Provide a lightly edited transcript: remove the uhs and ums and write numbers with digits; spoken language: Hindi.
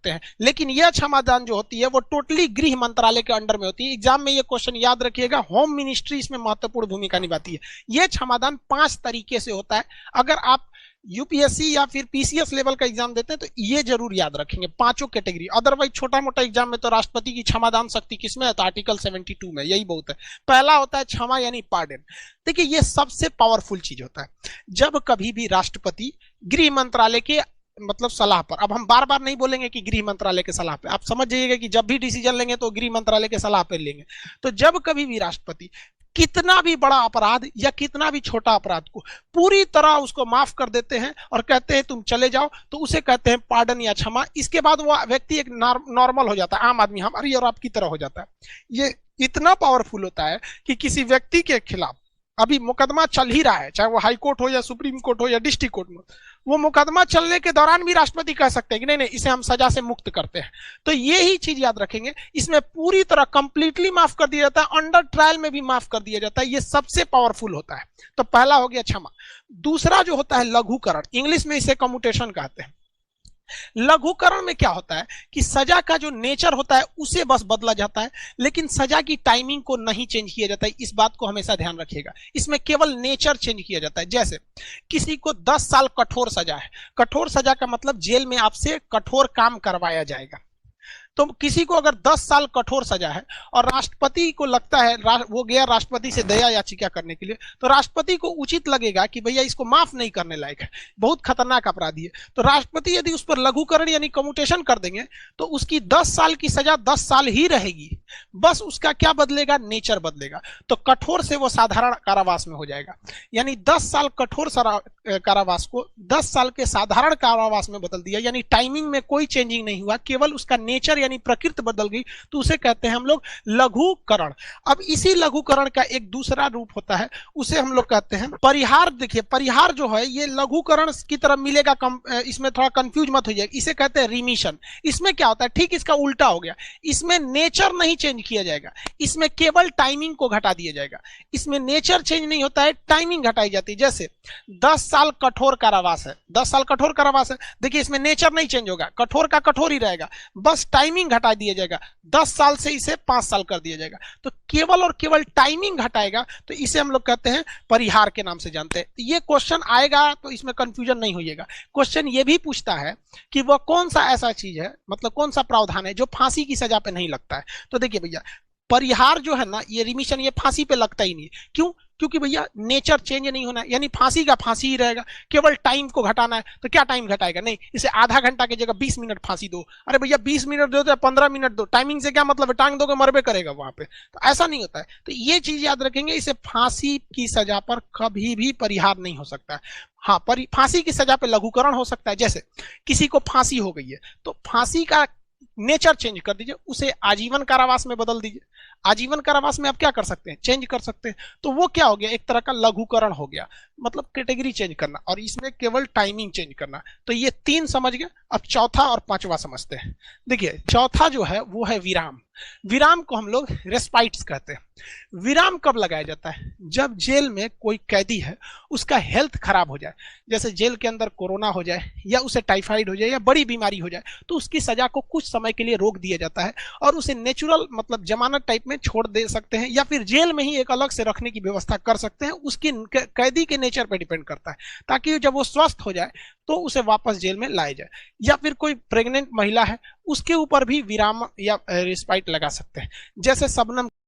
सकते हैं, लेकिन यह क्षमादान जो होती है वो टोटली गृह मंत्रालय के अंडर में होती है। एग्जाम में ये क्वेश्चन याद रखिएगा, होम मिनिस्ट्री इसमें महत्वपूर्ण भूमिका निभाती है। यह क्षमादान 5 तरीके से होता है। अगर आप यूपीएससी या फिर पीसीएस लेवल का एग्जाम देते हैं तो ये जरूर याद रखेंगे, 5 कैटेगरी। अदरवाइज छोटा मोटा एग्जाम में तो राष्ट्रपति की क्षमादान शक्ति किसमें है, तो आर्टिकल 72 में, यही बहुत है। पहला होता है क्षमा यानी पार्डन। देखिए ये सबसे पावरफुल चीज होता है। जब कभी भी राष्ट्रपति गृह मंत्रालय के मतलब सलाह पर, अब हम बार बार नहीं बोलेंगे कि गृह मंत्रालय के सलाह पे, आप समझ जाइएगा कि जब भी डिसीजन लेंगे तो गृह मंत्रालय के सलाह पर लेंगे। तो जब कभी भी राष्ट्रपति कितना भी बड़ा अपराध या कितना भी छोटा अपराध को पूरी तरह उसको माफ कर देते हैं और कहते हैं तुम चले जाओ, तो उसे कहते हैं पार्डन या क्षमा। इसके बाद वो व्यक्ति एक नॉर्मल हो जाता है, आम आदमी हमारी और आपकी तरह हो जाता है। ये इतना पावरफुल होता है कि किसी व्यक्ति के खिलाफ अभी मुकदमा चल ही रहा है, चाहे वो हाई कोर्ट हो या सुप्रीम कोर्ट हो या डिस्ट्रिक्ट कोर्ट में, वो मुकदमा चलने के दौरान भी राष्ट्रपति कह सकते हैं कि नहीं नहीं इसे हम सजा से मुक्त करते हैं। तो ये ही चीज याद रखेंगे, इसमें पूरी तरह कंप्लीटली माफ कर दिया जाता है, अंडर ट्रायल में भी माफ कर दिया जाता है। ये सबसे पावरफुल होता है। तो पहला हो गया क्षमा। दूसरा जो होता है लघुकरण, इंग्लिश में इसे कम्यूटेशन कहते हैं। लघुकरण में क्या होता है कि सजा का जो नेचर होता है उसे बस बदला जाता है, लेकिन सजा की टाइमिंग को नहीं चेंज किया जाता है। इस बात को हमेशा ध्यान रखिएगा, इसमें केवल नेचर चेंज किया जाता है। जैसे किसी को 10 साल कठोर सजा है, कठोर सजा का मतलब जेल में आपसे कठोर काम करवाया जाएगा। तो किसी को अगर 10 साल कठोर सजा है और राष्ट्रपति को लगता है, वो गया राष्ट्रपति से दया याचिका करने के लिए, तो राष्ट्रपति को उचित लगेगा कि भैया इसको माफ नहीं करने लायक है, बहुत खतरनाक अपराधी है। तो राष्ट्रपति यदि उस पर लघुकरण यानी कम्यूटेशन कर देंगे तो उसकी 10 साल की सजा 10 साल ही रहेगी, बस उसका क्या बदलेगा, नेचर बदलेगा। तो कठोर से वो साधारण कारावास में हो जाएगा, यानी 10 साल कठोर कारावास को 10 साल के साधारण कारावास में बदल दिया, यानी टाइमिंग में कोई चेंजिंग नहीं हुआ, केवल उसका नेचर यानी प्रकृति बदल गई। तो उसे कहते हैं हम लोग लघुकरण। अब इसी लघुकरण का एक दूसरा रूप होता है, उसे हम लोग कहते हैं परिहार। देखिए परिहार जो है ये लघुकरण की तरफ मिलेगा, इसमें थोड़ा कंफ्यूज मत होइए, इसे कहते हैं रिमिशन। इसमें क्या होता है, ठीक इसका उल्टा हो गया। इसमें नेचर नहीं चेंज किया जाएगा, इसमें केवल टाइमिंग को घटा दिया जाएगा। इसमें नेचर चेंज नहीं होता है, टाइमिंग घटाई जाती है। जैसे 10 साल कठोर कारावास है, 10 साल कठोर कारावास है, देखिए इसमें नेचर नहीं चेंज होगा, कठोर का कठोर ही रहेगा, बस टाइमिंग घटा दिया जाएगा। 10 साल से इसे 5 साल कर दिया जाएगा। तो केवल और केवल टाइमिंग घटाएगा, तो इसे हम लोग कहते हैं परिहार के नाम से जानते हैं। ये क्वेश्चन आएगा तो इसमें कंफ्यूजन नहीं होइएगा। क्वेश्चन ये भी पूछता है कि वह कौन सा ऐसा चीज है, मतलब कौन सा प्रावधान है जो फांसी की सजा पे नहीं लगता है। तो देखिए भैया परिहार जो है ना, ये रिमिशन, ये फांसी पे लगता ही नहीं है। क्यों? क्योंकि भैया नेचर चेंज नहीं होना है, यानी फांसी का फांसी ही रहेगा, केवल टाइम को घटाना है। तो क्या टाइम घटाएगा, नहीं, इसे आधा घंटा की जगह 20 मिनट फांसी दो। अरे भैया 20 मिनट दो या 15 मिनट दो, टाइमिंग से क्या मतलब है, टांग दोगे मरबे करेगा वहां पे। तो ऐसा नहीं होता है। तो ये चीज याद रखेंगे, इसे फांसी की सजा पर कभी भी परिहार नहीं हो सकता है। हाँ, फांसी की सजा पे लघुकरण हो सकता है। जैसे किसी को फांसी हो गई है तो फांसी का नेचर चेंज कर दीजिए, उसे आजीवन कारावास में बदल दीजिए। आजीवन कारावास में आप क्या कर सकते हैं, चेंज कर सकते हैं। तो वो क्या हो गया, एक तरह का लघुकरण हो गया, मतलब कैटेगरी चेंज करना, और इसमें केवल टाइमिंग चेंज करना। तो ये 3 समझ गए। अब चौथा और 5वां समझते हैं। देखिए चौथा जो है वो है विराम। विराम को हम लोग रेस्पाइट्स कहते हैं। विराम कब लगाया जाता है, जब जेल में कोई कैदी है उसका हेल्थ खराब हो जाए, जैसे जेल के अंदर कोरोना हो जाए या उसे टाइफाइड हो जाए या बड़ी बीमारी हो जाए, तो उसकी सजा को कुछ समय के लिए रोक दिया जाता है और उसे नेचुरल मतलब जमानत टाइप में छोड़ दे सकते हैं, या फिर जेल में ही एक अलग से रखने की व्यवस्था कर सकते हैं। उसकी कैदी के नेचर पर डिपेंड करता है, ताकि जब वो स्वस्थ हो जाए तो उसे वापस जेल में लाया जाए। या फिर कोई प्रेग्नेंट महिला है उसके ऊपर भी विराम या रिस्पाइट लगा सकते हैं। जैसे शबनम